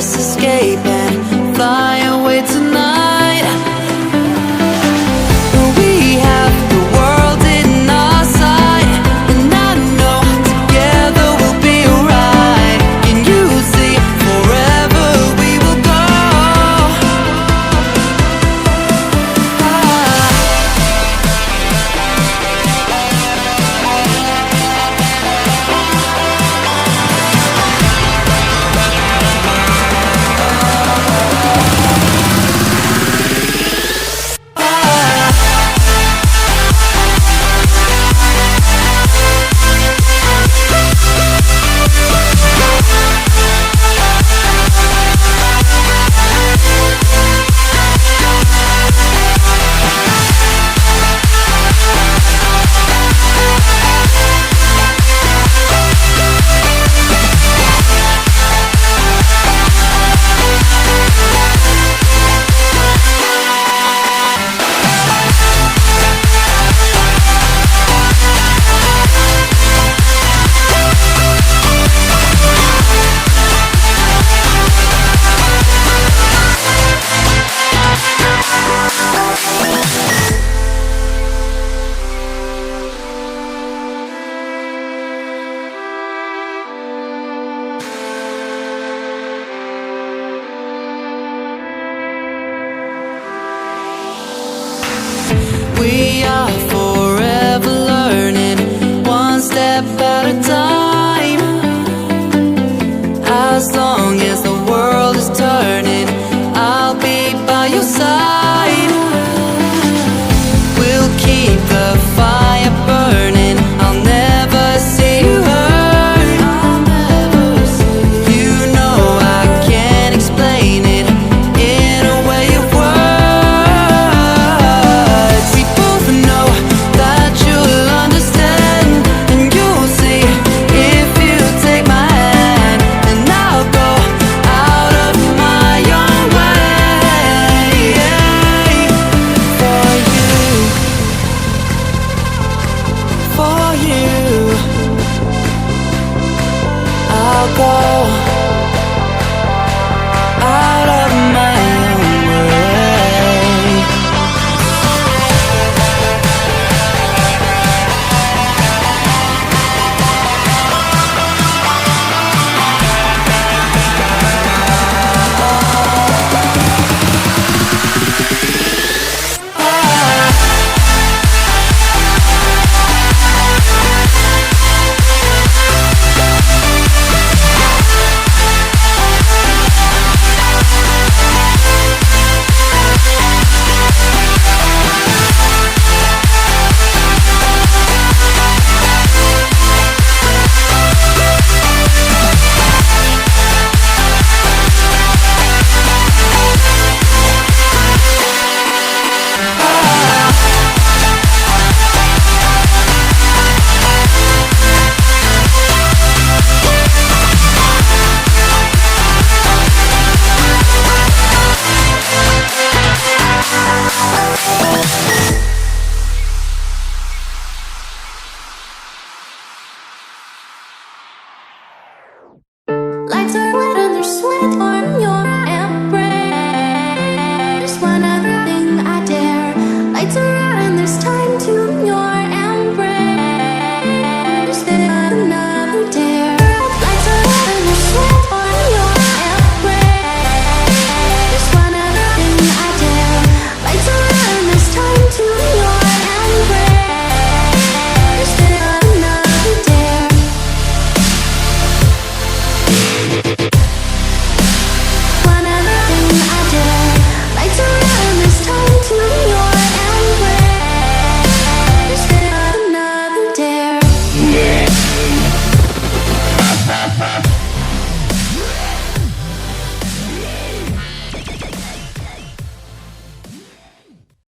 just escape and fly away tonight. We have the world in our sight, and I know together we'll be alright. Can you see forever we will go? We are forever learning, one step at a time. As long as the world is turning, I'll be by your side. We'll keep the fire burning, I'll never see you hurt. You know I can't explain it in a way of words. We both know that you'll understand, and you'll see if you take my hand, and I'll go out of my own way for you, I'll go.